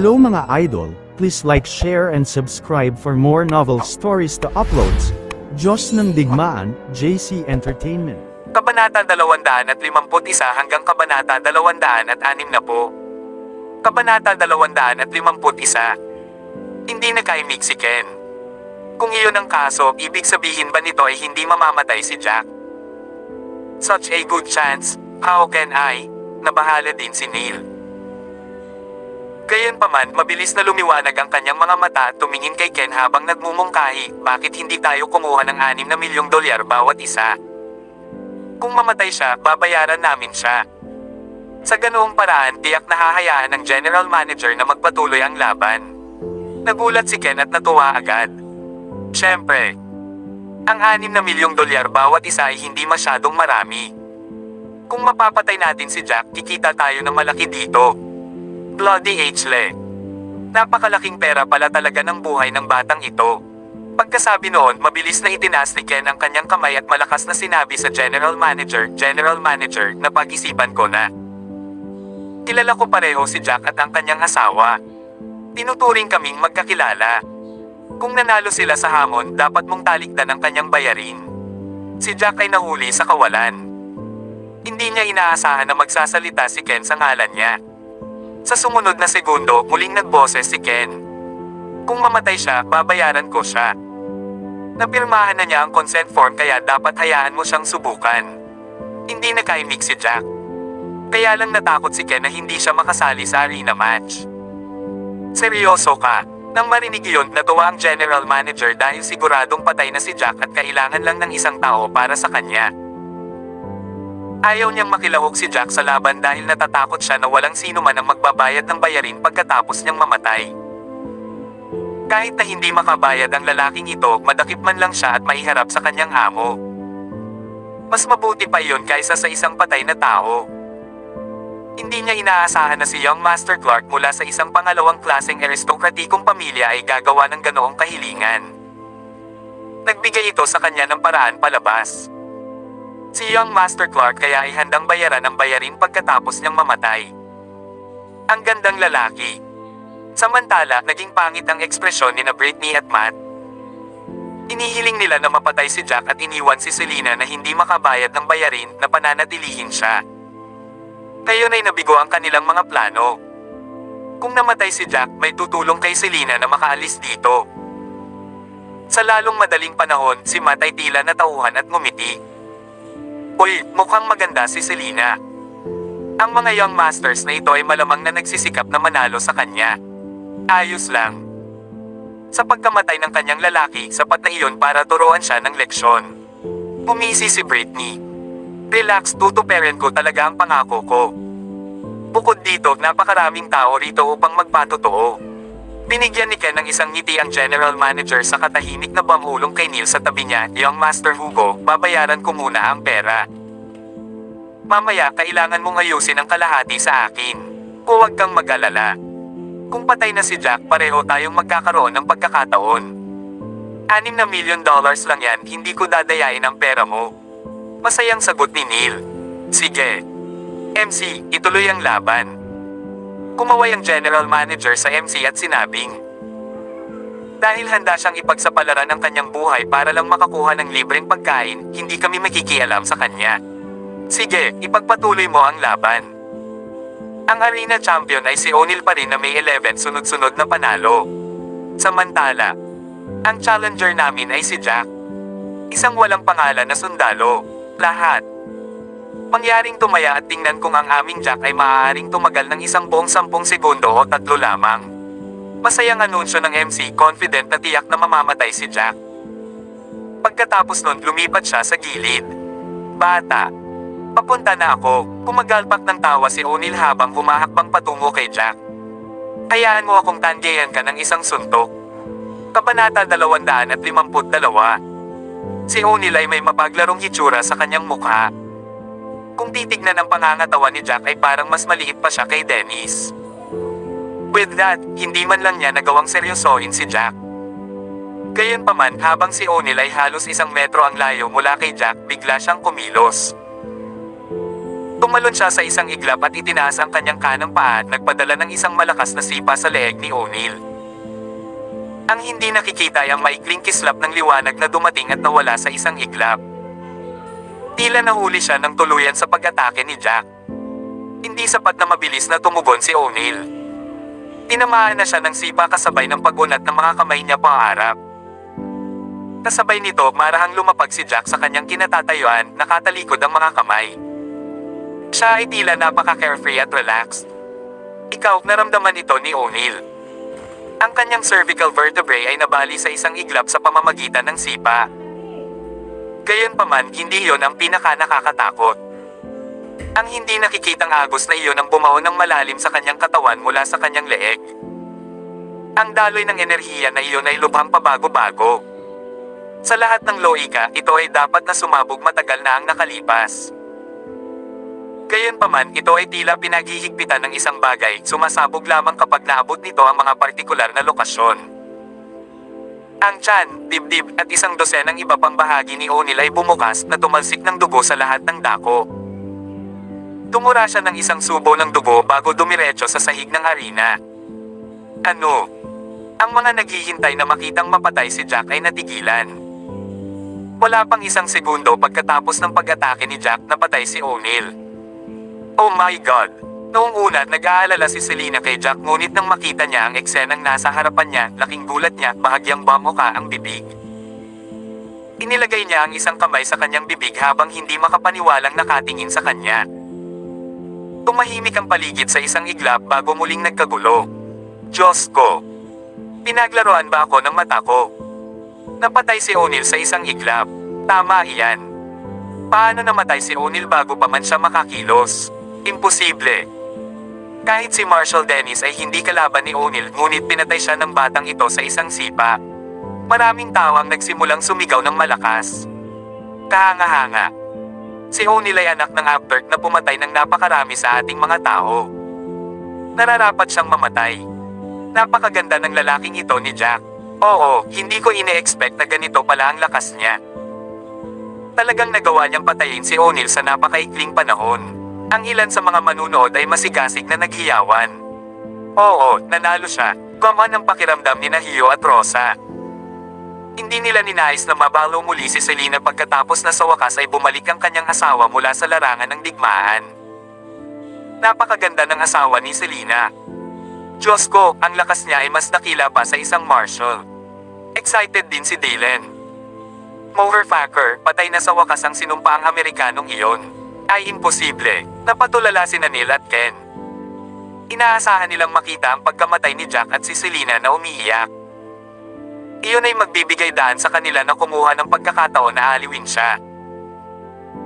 Hello mga idol, please like, share and subscribe for more novel stories to uploads. Diyos ng Digmaan, JC Entertainment. Kabanata 251 hanggang Kabanata 260. Kabanata 251. Hindi nakaimik si Ken. Kung iyon ang kaso, ibig sabihin ba nito ay hindi mamamatay si Jack? Such a good chance, how can I? Nabahala din si Neil. Gayunpaman, mabilis na lumiwanag ang kanyang mga mata at tumingin kay Ken habang nagmumungkahi, bakit hindi tayo kumuha ng $6 na milyong bawat isa? Kung mamatay siya, babayaran namin siya. Sa ganoong paraan, tiyak na hahayaan ng general manager na magpatuloy ang laban. Nagulat si Ken at natuwa agad. Siyempre, ang $6 na milyong bawat isa ay hindi masyadong marami. Kung mapapatay natin si Jack, kikita tayo ng malaki dito. Bloody H-le. Napakalaking pera pala talaga ng buhay ng batang ito. Pagkasabi noon, mabilis na itinaas ni Ken ang kanyang kamay at malakas na sinabi sa General Manager, na pag-isipan ko na. Kilala ko pareho si Jack at ang kanyang asawa. Tinuturing kaming magkakilala. Kung nanalo sila sa hamon, dapat mong talikdan ang kanyang bayarin. Si Jack ay nahuli sa kawalan. Hindi niya inaasahan na magsasalita si Ken sa ngalan niya. Sa sumunod na segundo, muling nagboses si Ken. Kung mamatay siya, babayaran ko siya. Napirmahan na niya ang consent form kaya dapat hayaan mo siyang subukan. Hindi nakaimik si Jack. Kaya lang natakot si Ken na hindi siya makasali sa arena match. Seryoso ka? Nang marinig iyon, natuwa ang general manager dahil siguradong patay na si Jack at kailangan lang ng isang tao para sa kanya. Ayaw niyang makilahok si Jack sa laban dahil natatakot siya na walang sino man ang magbabayad ng bayarin pagkatapos niyang mamatay. Kahit na hindi makabayad ang lalaking ito, madakip man lang siya at maiharap sa kanyang amo. Mas mabuti pa iyon kaysa sa isang patay na tao. Hindi niya inaasahan na si Young Master Clark mula sa isang pangalawang klaseng aristokratikong pamilya ay gagawa ng ganoong kahilingan. Nagbigay ito sa kanya ng paraan palabas. Si Young Master Clark kaya ay handang bayaran ang bayarin pagkatapos niyang mamatay. Ang gandang lalaki. Samantala, naging pangit ang ekspresyon ni na Brittany at Matt. Inihiling nila na mapatay si Jack at iniwan si Selena na hindi makabayad ng bayarin na pananatilihin siya. Ngayon ay nabigo ang kanilang mga plano. Kung namatay si Jack, may tutulong kay Selena na makaalis dito. Sa lalong madaling panahon, si Matt ay tila natauhan at ngumiti. Uy, mukhang maganda si Selena. Ang mga young masters na ito ay malamang na nagsisikap na manalo sa kanya. Ayos lang. Sa pagkamatay ng kanyang lalaki, sapat na iyon para turuan siya ng leksyon. Umisi si Brittany. Relax, tutuperin ko talaga ang pangako ko. Bukod dito, napakaraming tao rito upang magpatotoo. Binigyan ni Ken ng isang ngiti ang general manager sa katahimik na pamulong kay Neil sa tabi niya, Young Master Hugo, babayaran ko muna ang pera. Mamaya, kailangan mong ayusin ang kalahati sa akin. Huwag kang mag-alala. Kung patay na si Jack, pareho tayong magkakaroon ng pagkakataon. $6 na milyon lang yan, hindi ko dadayain ang pera mo. Masayang sagot ni Neil. Sige. MC, ituloy ang laban. Kumaway ang general manager sa MC at sinabing, dahil handa siyang ipagsapalaran ang kanyang buhay para lang makakuha ng libreng pagkain, hindi kami makikialam sa kanya. Sige, ipagpatuloy mo ang laban. Ang arena champion ay si O'Neil pa rin na may 11 sunod-sunod na panalo. Samantala, ang challenger namin ay si Jack. Isang walang pangalan na sundalo. Lahat. Mangyaring tumaya at tingnan kung ang aming Jack ay maaaring tumagal ng 10 segundo o 3 lamang. Masayang anunsyo ng MC, confident na tiyak na mamamatay si Jack. Pagkatapos nun, lumipat siya sa gilid. Bata. Papunta na ako. Kumagalpak ng tawa si O'Neil habang humahakbang patungo kay Jack. Hayaan mo akong tanggayan ka ng isang suntok. Kabanata 252. Si O'Neil ay may mapaglarong hitsura sa kanyang mukha. Kung titignan ang pangangatawan ni Jack ay parang mas maliit pa siya kay Dennis. With that, hindi man lang niya nagawang seryosohin si Jack. Gayunpaman, habang si O'Neil ay halos 1 metro ang layo mula kay Jack, bigla siyang kumilos. Tumalon siya sa isang iglap at itinaas ang kanyang kanang paa at nagpadala ng isang malakas na sipa sa leeg ni O'Neil. Ang hindi nakikita ay ang maikling kislap ng liwanag na dumating at nawala sa isang iglap. Tila nahuli siya ng tuluyan sa pag-atake ni Jack. Hindi sapat na mabilis na tumugon si O'Neil. Tinamaan na siya ng sipa kasabay ng pag-unat ng mga kamay niya paharap. Kasabay nito, marahang lumapag si Jack sa kanyang kinatatayuan, nakatalikod ang mga kamay. Siya ay tila napaka-carefree at relaxed. Ikaw, naramdaman ito ni O'Neil. Ang kanyang cervical vertebrae ay nabali sa isang iglap sa pamamagitan ng sipa. Gayunpaman, hindi iyon ang pinaka-nakakatakot. Ang hindi nakikitang agos na iyon ang bumaon ng malalim sa kanyang katawan mula sa kanyang leeg. Ang daloy ng enerhiya na iyon ay lubhang pabago-bago. Sa lahat ng loika, ito ay dapat na sumabog matagal na ang nakalipas. Gayunpaman, ito ay tila pinaghihigpitan ng isang bagay, sumasabog lamang kapag naabot nito ang mga partikular na lokasyon. Ang tiyan, dibdib, at isang dosenang iba pang bahagi ni O'Neil ay bumukas na tumalsik ng dugo sa lahat ng dako. Tumura siya ng isang subo ng dugo bago dumiretso sa sahig ng arena. Ano? Ang mga naghihintay na makitang mapatay si Jack ay natigilan. Wala pang isang segundo pagkatapos ng pag-atake ni Jack, napatay si O'Neil. Oh my God! Noong una, nag-aalala si Selina kay Jack, ngunit nang makita niya ang eksenang nasa harapan niya, laking gulat niya, bahagyang bamuka ang bibig. Inilagay niya ang isang kamay sa kanyang bibig habang hindi makapaniwalang nakatingin sa kanya. Tumahimik ang paligid sa isang iglap bago muling nagkagulo. Diyos ko! Pinaglaruan ba ako ng mata ko? Napatay si O'Neil sa isang iglap. Tama iyan. Paano namatay si O'Neil bago pa man siya makakilos? Imposible. Kahit si Marshall Dennis ay hindi kalaban ni O'Neil, ngunit pinatay siya ng batang ito sa isang sipa. Maraming tao ang nagsimulang sumigaw ng malakas. Kahanga-hanga. Si O'Neil ay anak ng Abturk na pumatay ng napakarami sa ating mga tao. Nararapat siyang mamatay. Napakaganda ng lalaking ito ni Jack. Oo, hindi ko ine-expect na ganito pala ang lakas niya. Talagang nagawa niyang patayin si O'Neil sa napakaikling panahon. Ang ilan sa mga manunood ay masigasig na naghiyawan. Oo, nanalo siya. Gumaman ang pakiramdam ni Hio at Rosa. Hindi nila ninais na mabalo muli si Selina pagkatapos na sa wakas ay bumalik ang kanyang asawa mula sa larangan ng digmaan. Napakaganda ng asawa ni Selina. Diyos ko, ang lakas niya ay mas nakila pa sa isang marshal. Excited din si Dylan. Motherfucker, patay na sa wakas ang sinumpaang Amerikanong iyon. Ay imposible. Napatulala sina Neil at Ken. Inaasahan nilang makita ang pagkamatay ni Jack at si Selina na umiiyak. Iyon ay magbibigay daan sa kanila na kumuha ng pagkakataon na aliwin siya.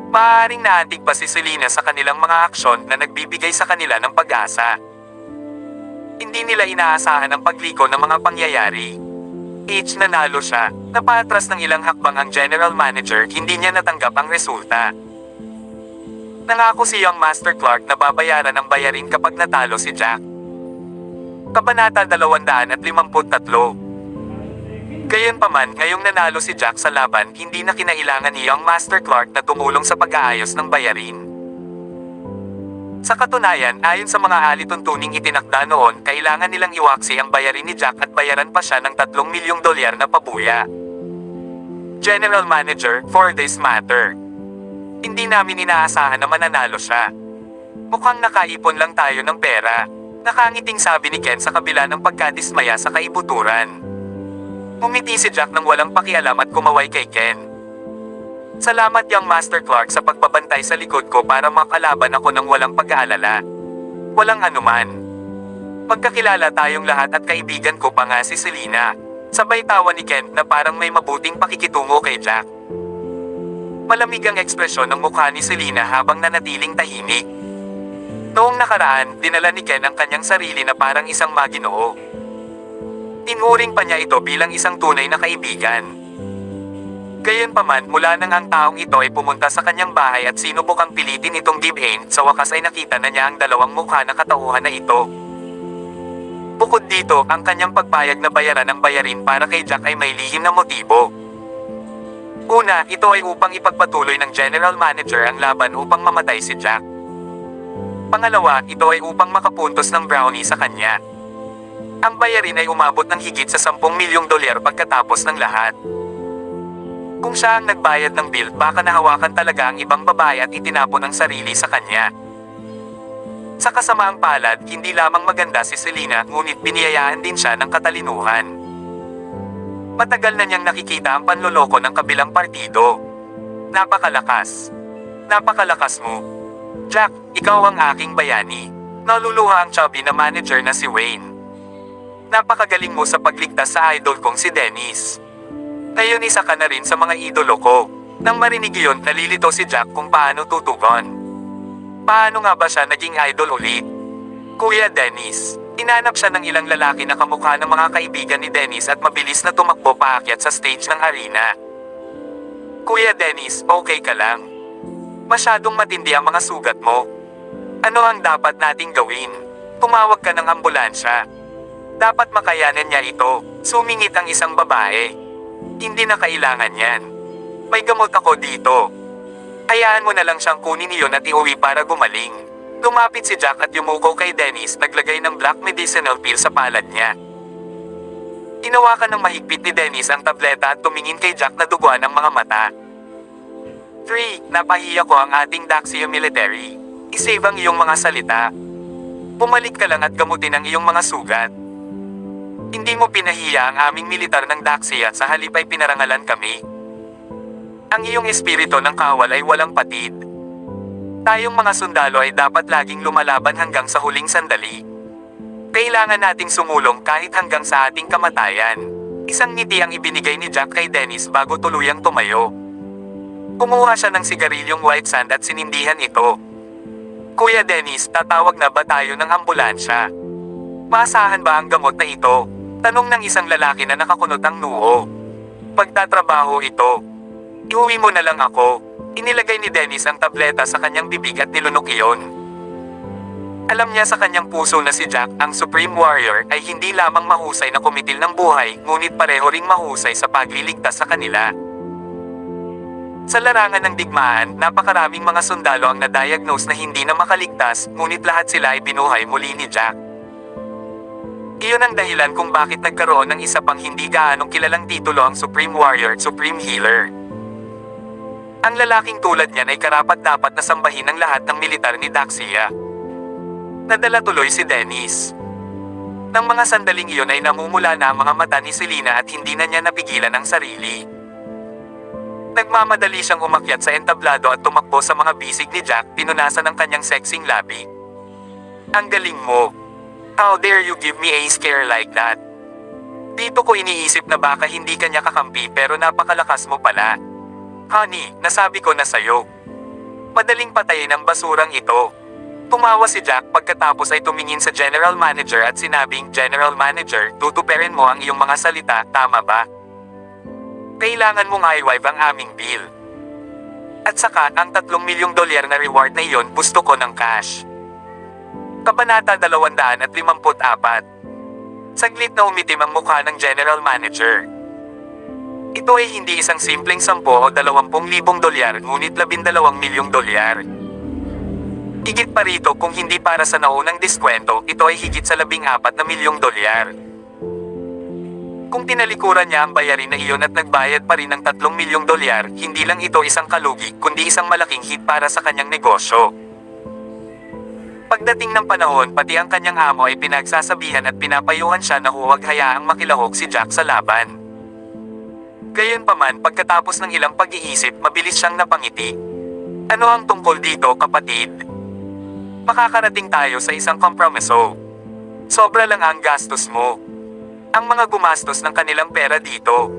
Maaaring naantig pa si Selina sa kanilang mga aksyon na nagbibigay sa kanila ng pag-asa. Hindi nila inaasahan ang pagliko ng mga pangyayari. Nanalo siya. Napatras ng ilang hakbang ang general manager, hindi niya natanggap ang resulta. Nangako si Young Master Clark na babayaran ang bayarin kapag natalo si Jack. Kabanata 253. Gayunpaman, ngayong nanalo si Jack sa laban, hindi na kinailangan ni Young Master Clark na tumulong sa pag-aayos ng bayarin. Sa katunayan, ayon sa mga alituntuning itinakda noon, kailangan nilang iwaksi ang bayarin ni Jack at bayaran pa siya ng $3 milyong na pabuya. General Manager, for this matter. Hindi namin inaasahan na mananalo siya. Mukhang nakaipon lang tayo ng pera. Nakangiting sabi ni Ken sa kabila ng pagkadismaya sa kaibuturan. Umiti si Jack nang walang pakialam at kumaway kay Ken. Salamat Young Master Clark sa pagbabantay sa likod ko para makalaban ako ng walang pag-aalala. Walang anuman. Magkakilala tayong lahat at kaibigan ko pa nga si Selina. Sabay tawa ni Ken na parang may mabuting pakikitungo kay Jack. Malamig ang ekspresyon ng mukha ni Selina habang nanatiling tahimik. Noong nakaraan, dinala ni Ken ang kanyang sarili na parang isang maginoo. Tinuring pa niya ito bilang isang tunay na kaibigan. Gayunpaman, mula nang ang taong ito ay pumunta sa kanyang bahay at sinubukang pilitin itong givein, sa wakas ay nakita na niya ang dalawang mukha na katauhan na ito. Bukod dito, ang kanyang pagpayag na bayaran ang bayarin para kay Jack ay may lihim na motibo. Una, ito ay upang ipagpatuloy ng general manager ang laban upang mamatay si Jack. Pangalawa, ito ay upang makapuntos ng brownie sa kanya. Ang bayarin ay umabot ng higit sa 10 milyong dolyar pagkatapos ng lahat. Kung siya ang nagbayad ng bill, baka nahawakan talaga ang ibang babae at itinapon ang sarili sa kanya. Sa kasamaang palad, hindi lamang maganda si Selena, ngunit biniyayaan din siya ng katalinuhan. Matagal na niyang nakikita ang panloloko ng kabilang partido. Napakalakas. Napakalakas mo. Jack, ikaw ang aking bayani. Naluluha ang chubby na manager na si Wayne. Napakagaling mo sa pagligtas sa idol kong si Dennis. Ngayon isa ka na rin sa mga idolo ko. Nang marinig iyon, nalilito si Jack kung paano tutugon. Paano nga ba siya naging idol ulit? Kuya Dennis, inanap siya ng ilang lalaki na kamukha ng mga kaibigan ni Dennis at mabilis na tumakbo paakyat sa stage ng arena. Kuya Dennis, okay ka lang? Masyadong matindi ang mga sugat mo. Ano ang dapat nating gawin? Tumawag ka ng ambulansya. Dapat makayanan niya ito, sumingit ang isang babae. Hindi na kailangan yan. May gamot ako dito. Hayaan mo na lang siyang kunin iyon at iuwi para gumaling. Lumapit si Jack at yumuko kay Dennis, naglagay ng black medicinal pill sa palad niya. Hinawakan ng mahigpit ni Dennis ang tableta at tumingin kay Jack na duguan ang mga mata. 3. Napahiya ko ang ating Daxia military. Isave ang iyong mga salita. Bumalik ka lang at gamutin ang iyong mga sugat. Hindi mo pinahiya ang aming militar ng Daxia, sa halip ay pinarangalan kami. Ang iyong espiritu ng kawal ay walang patid. Tayong mga sundalo ay dapat laging lumalaban hanggang sa huling sandali. Kailangan nating sumulong kahit hanggang sa ating kamatayan. Isang ngiti ang ibinigay ni Jack kay Dennis bago tuluyang tumayo. Kumuha siya ng sigarilyong white sand at sinindihan ito. Kuya Dennis, tatawag na ba tayo ng ambulansya? Maasahan ba ang gamot na ito? Tanong ng isang lalaki na nakakunot ang noo. Pagtatrabaho ito. Iuwi mo na lang ako. Inilagay ni Dennis ang tableta sa kanyang bibig at nilunok iyon. Alam niya sa kanyang puso na si Jack, ang Supreme Warrior, ay hindi lamang mahusay na kumitil ng buhay, ngunit pareho ring mahusay sa pagliligtas sa kanila. Sa larangan ng digmaan, napakaraming mga sundalo ang na-diagnose na hindi na makaligtas, ngunit lahat sila ay binuhay muli ni Jack. Iyon ang dahilan kung bakit nagkaroon ng isa pang hindi gaanong kilalang titulo ang Supreme Warrior, Supreme Healer. Ang lalaking tulad niyan ay karapat-dapat na sambahin ng lahat ng militar ni Daxia. Nadala tuloy si Dennis. Nang mga sandaling iyon ay namumula na ang mga mata ni Selena at hindi na niya napigilan ang sarili. Nagmamadali siyang umakyat sa entablado at tumakbo sa mga bisig ni Jack, pinunasan ng kanyang sexing labi. Ang galing mo. How dare you give me a scare like that? Dito ko iniisip na baka hindi ka niya kakampi pero napakalakas mo pala. Honey, nasabi ko na sayo. Madaling patayin ang basurang ito. Tumawa si Jack pagkatapos ay tumingin sa General Manager at sinabing, General Manager, tutuperin mo ang iyong mga salita, tama ba? Kailangan mong i-wipe ang aming bill. At saka, ang 3 milyong dolyar na reward na iyon, gusto ko ng cash. Kabanata 254. Saglit na umitim ang mukha ng General Manager. Ito ay hindi isang simpleng 10 o 20,000 dolyar, ngunit 12 milyong dolyar. Higit pa rito, kung hindi para sa naunang diskwento, ito ay higit sa 14 milyong dolyar. Kung tinalikuran niya ang bayarin na iyon at nagbayad pa rin ng 3 milyong dolyar, hindi lang ito isang kalugi, kundi isang malaking hit para sa kanyang negosyo. Pagdating ng panahon, pati ang kanyang amo ay pinagsasabihan at pinapayuhan siya na huwag hayaang makilahok si Jack sa laban. Gayunpaman, pagkatapos ng ilang pag-iisip, mabilis siyang napangiti. Ano ang tungkol dito, kapatid? Makakarating tayo sa isang kompromiso. Sobra lang ang gastos mo. Ang mga gumastos ng kanilang pera dito.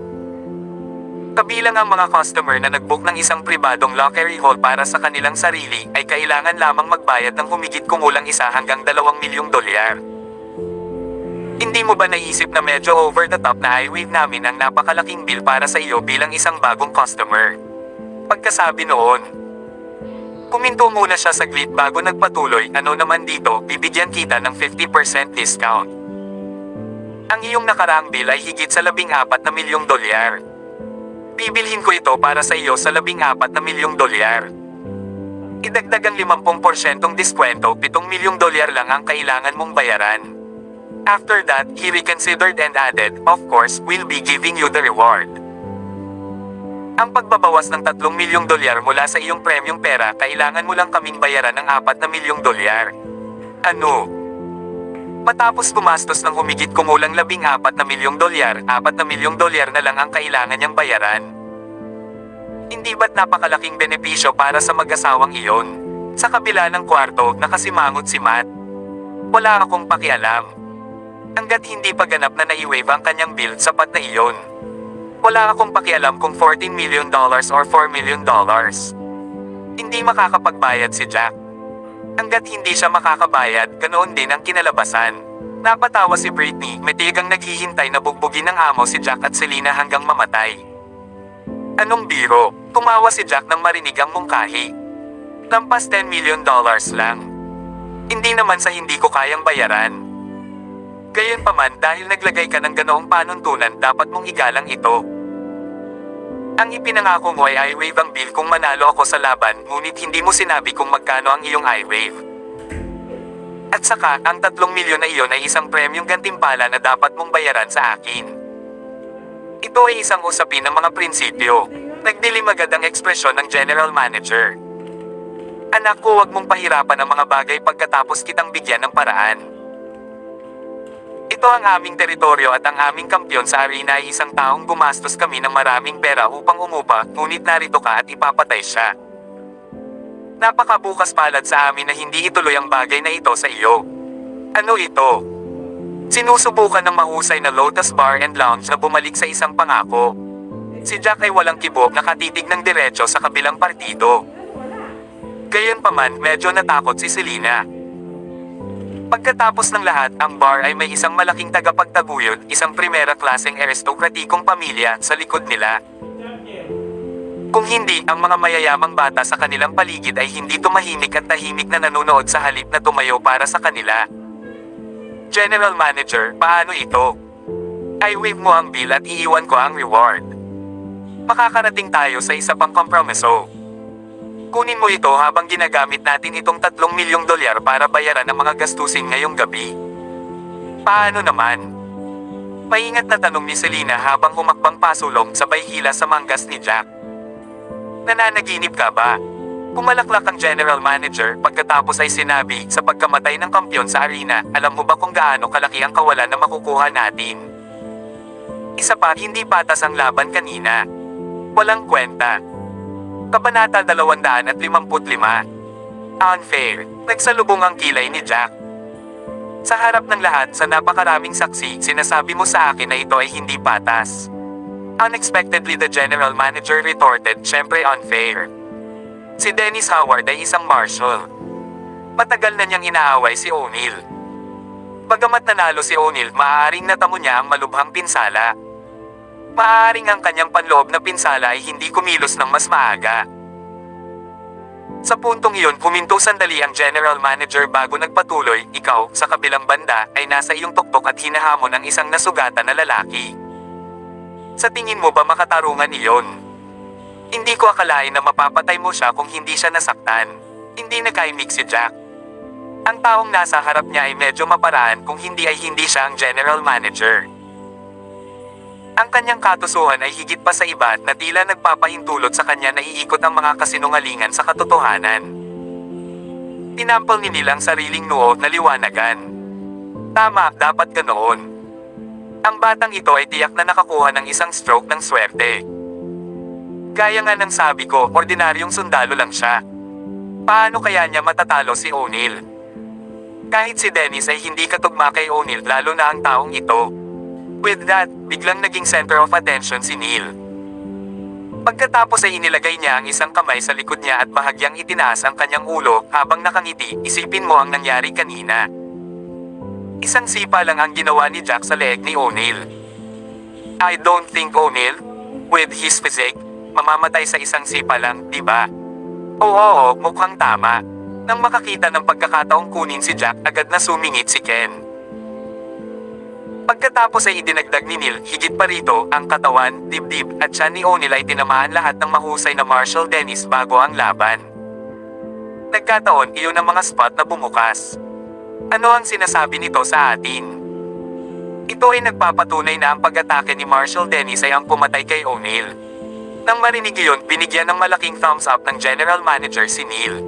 Kabilang ang mga customer na nag-book ng isang pribadong lockery hall para sa kanilang sarili, ay kailangan lamang magbayad ng humigit kumulang 1 hanggang 2 milyong dolyar. Hindi mo ba naisip na medyo over the top na i-waive namin ang napakalaking bill para sa iyo bilang isang bagong customer? Pagkasabi noon, kuminto muna siya saglit bago nagpatuloy, ano naman dito, bibigyan kita ng 50% discount. Ang iyong nakaraang bill ay higit sa 14 na milyong dolyar. Bibilhin ko ito para sa iyo sa 14 na milyong dolyar. Idagdag ang 50% diskwento, $7 milyong lang ang kailangan mong bayaran. After that, he reconsidered and added, of course, we'll be giving you the reward. Ang pagbabawas ng $3 milyong mula sa iyong premyong pera, kailangan mo lang kaming bayaran ng $4 milyong. Ano? Matapos gumastos ng humigit kumulang $14 milyong, $4 milyong na lang ang kailangan niyang bayaran. Hindi ba't napakalaking benepisyo para sa mag-asawang iyon? Sa kabila ng kwarto, nakasimangot si Matt. Wala akong pakialam. Hanggat hindi pa ganap na nai-waive ang kanyang bill, sapat na iyon. Wala akong pakialam kung $14 million or $4 million. Hindi makakapagbayad si Jack. Hanggat hindi siya makakabayad, ganoon din ang kinalabasan. Napatawa si Britney, may tigang naghihintay na bugbugin ng amo si Jack at Selena hanggang mamatay. Anong biro? Tumawa si Jack nang marinig ang mungkahi. Lampas $10 million lang. Hindi naman sa hindi ko kayang bayaran. Gayunpaman, dahil naglagay ka ng ganoong panuntunan, dapat mong igalang ito. Ang ipinangako mo ay i-waive ang bill kung manalo ako sa laban, ngunit hindi mo sinabi kung magkano ang iyong i-waive. At saka, ang 3 milyon na iyon ay isang premyong gantimpala na dapat mong bayaran sa akin. Ito ay isang usapin ng mga prinsipyo. Nagdilim agad ang ekspresyon ng general manager. Anak ko, huwag mong pahirapan ang mga bagay pagkatapos kitang bigyan ng paraan. Ito ang aming teritoryo at ang aming kampyon sa arena ay isang taong gumastos kami ng maraming pera upang umupa, ngunit narito ka at ipapatay siya. Napakabukas palad sa amin na hindi ituloy ang bagay na ito sa iyo. Ano ito? Sinusubukan ng mahusay na Lotus Bar and Lounge na bumalik sa isang pangako. Si Jack ay walang kibo, nakatitig ng diretso sa kabilang partido. Gayunpaman, medyo natakot si Selena. Pagkatapos ng lahat, ang bar ay may isang malaking tagapagtaguyod, isang primera klaseng aristokratikong pamilya sa likod nila. Kung hindi, ang mga mayayamang bata sa kanilang paligid ay hindi tumahimik at tahimik na nanonood sa halip na tumayo para sa kanila. General Manager, paano ito? I-waive mo ang bill at iiwan ko ang reward. Makakarating tayo sa isa pang kompromiso. Kunin mo ito habang ginagamit natin itong $3 milyong para bayaran ang mga gastusin ngayong gabi. Paano naman? Maingat na tanong ni Selena habang humakbang pasulong sabay hila sa manggas ni Jack. Nananaginip ka ba? Pumalaklak ang general manager pagkatapos ay sinabi, sa pagkamatay ng kampyon sa arena, alam mo ba kung gaano kalaki ang kawalan na makukuha natin? Isa pa, hindi patas ang laban kanina. Walang kwenta. Kabanata 255. Unfair. Nagsalubong ang kilay ni Jack. Sa harap ng lahat, sa napakaraming saksi, sinasabi mo sa akin na ito ay hindi patas. Unexpectedly, the general manager retorted, syempre unfair. Si Dennis Howard ay isang marshal. Matagal na niyang inaaway si O'Neill. Bagamat nanalo si O'Neill, maaaring natamo niya ang malubhang pinsala. Maaaring ang kanyang panloob na pinsala ay hindi kumilos ng mas maaga. Sa puntong iyon, huminto sandali ang general manager bago nagpatuloy, ikaw, sa kabilang banda, ay nasa iyong tuktok at hinahamon ng isang nasugatan na lalaki. Sa tingin mo ba makatarungan iyon? Hindi ko akalain na mapapatay mo siya kung hindi siya nasaktan. Hindi nakaimik si Jack. Ang taong nasa harap niya ay medyo maparaan kung hindi ay hindi siya ang general manager. Ang kanyang katusuhan ay higit pa sa iba na tila nagpapahintulot sa kanya na iikot ang mga kasinungalingan sa katotohanan. Tinampal ni Neil ang sariling noo na liwanagan. Tama, dapat ganoon. Ang batang ito ay tiyak na nakakuha ng isang stroke ng swerte. Gaya nga ng sabi ko, ordinaryong sundalo lang siya. Paano kaya niya matatalo si O'Neill? Kahit si Dennis ay hindi katugma kay O'Neill, lalo na ang taong ito. With that, biglang naging center of attention si Neil. Pagkatapos ay inilagay niya ang isang kamay sa likod niya at bahagyang itinaas ang kanyang ulo habang nakangiti, isipin mo ang nangyari kanina. Isang sipa lang ang ginawa ni Jack sa leeg ni O'Neill. I don't think O'Neill, with his physique, mamamatay sa isang sipa lang, di ba? Oo, mukhang tama. Nang makakita ng pagkakataong kunin si Jack, agad na sumingit si Ken. Pagkatapos ay idinagdag ni Neil, higit pa rito, ang katawan, dibdib, at siya ni O'Neill ay tinamaan lahat ng mahusay na Marshal Dennis bago ang laban. Nagkataon iyon ang mga spot na bumukas. Ano ang sinasabi nito sa atin? Ito ay nagpapatunay na ang pag-atake ni Marshall Dennis ay ang pumatay kay O'Neil. Nang marinig iyon, binigyan ng malaking thumbs up ng General Manager si Neil.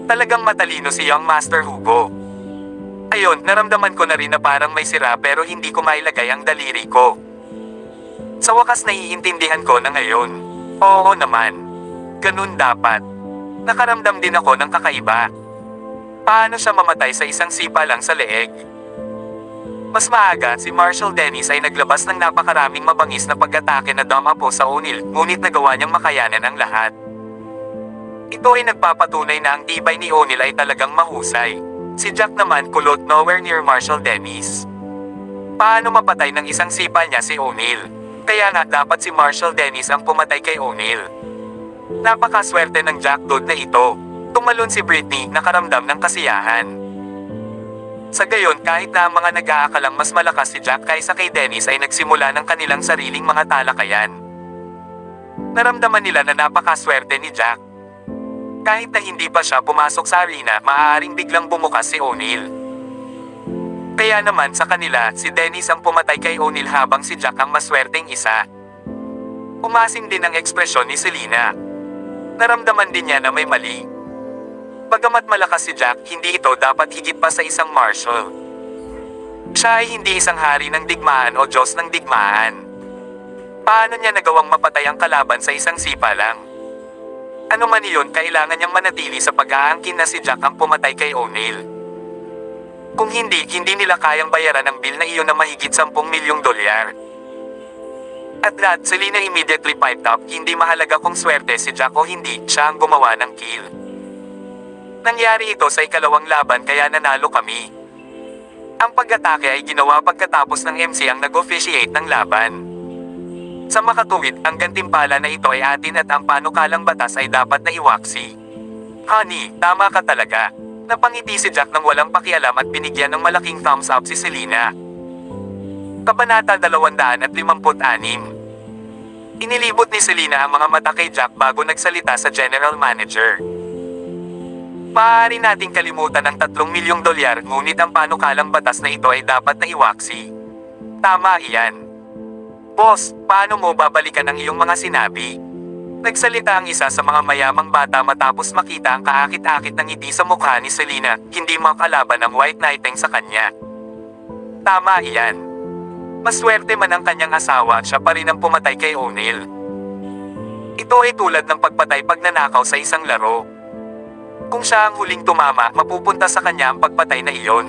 Talagang matalino si Young Master Hugo. Ayon, naramdaman ko na rin na parang may sira pero hindi ko mailagay ang daliri ko. Sa wakas naiintindihan ko na ngayon. Oo naman. Ganun dapat. Nakaramdam din ako ng kakaiba. Paano siya mamatay sa isang sipa lang sa leeg? Mas maaga, si Marshall Dennis ay naglabas ng napakaraming mabangis na pag-atake na dumapo sa O'Neil, ngunit nagawa niyang makayanan ang lahat. Ito ay nagpapatunay na ang tibay ni O'Neil ay talagang mahusay. Si Jack naman kulot nowhere near Marshall Dennis. Paano mapatay ng isang sipa niya si O'Neil? Kaya nga dapat si Marshall Dennis ang pumatay kay O'Neil. Napakaswerte ng Jack Dodd na ito. Tumalon si Britney, nakaramdam ng kasiyahan. Sa gayon, kahit na ang mga nag-aakalang mas malakas si Jack kaysa kay Dennis ay nagsimula ng kanilang sariling mga talakayan. Naramdaman nila na napakaswerte ni Jack. Kahit na hindi pa siya pumasok sa arena, maaaring biglang bumukas si O'Neil. Kaya naman sa kanila, si Dennis ang pumatay kay O'Neil habang si Jack ang maswerteng isa. Umasim din ang ekspresyon ni Selena. Naramdaman din niya na may mali. Bagamat malakas si Jack, hindi ito dapat higit pa sa isang marshal. Siya ay hindi isang hari ng digmaan o Diyos ng digmaan. Paano niya nagawang mapatay ang kalaban sa isang sipa lang? Ano man iyon, kailangan niyang manatili sa pag-aangkin na si Jack ang pumatay kay O'Neil. Kung hindi nila kayang bayaran ang bill na iyon na mahigit 10 milyong dolyar. At that, Selena immediately piped up, hindi mahalaga kung swerte si Jack o hindi, siya ang gumawa ng kill. Nangyari ito sa ikalawang laban kaya nanalo kami. Ang pag-atake ay ginawa pagkatapos ng MC ang nag-officiate ng laban. Sa makatuwid, ang gantimpala na ito ay atin at ang panukalang batas ay dapat na iwaksi. Honey, tama ka talaga. Napangiti si Jack nang walang pakialam at binigyan ng malaking thumbs up si Selena. Kabanata 256. Inilibot ni Selena ang mga mata kay Jack bago nagsalita sa General Manager. Maaari nating kalimutan ang 3 milyong dolyar, ngunit ang panukalang batas na ito ay dapat na iwaksi. Tama iyan. Boss, paano mo babalikan ang iyong mga sinabi? Nagsalita ang isa sa mga mayamang bata matapos makita ang kaakit-akit ng ngiti sa mukha ni Selena, hindi makalaban ang white knighting sa kanya. Tama iyan. Maswerte man ang kanyang asawa, siya pa rin ang pumatay kay O'Neil. Ito ay tulad ng pagpatay pagnanakaw sa isang laro. Kung siya ang huling tumama, mapupunta sa kanya ang pagpatay na iyon.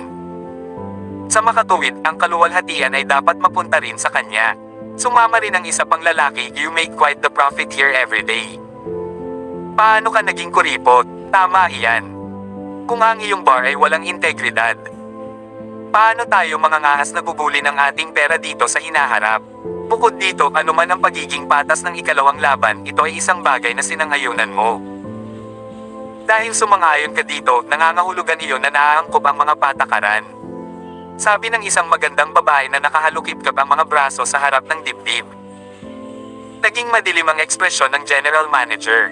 Sa makatuwid, ang kaluwalhatian ay dapat mapunta rin sa kanya. Sumama rin ang isa pang lalaki, you make quite the profit here every day. Paano ka naging kuripot? Tama iyan. Kung ang iyong bar ay walang integridad. Paano tayo mga ngahas naguguli ng ating pera dito sa hinaharap? Bukod dito, anuman ang pagiging patas ng ikalawang laban, ito ay isang bagay na sinangayunan mo. Dahil sumang-ayon ka dito, nangangahulugan iyon na naaangkop ang mga patakaran. Sabi ng isang magandang babae na nakahalukip-kap ang mga braso sa harap ng dibdib. Naging madilim ang ekspresyon ng General Manager.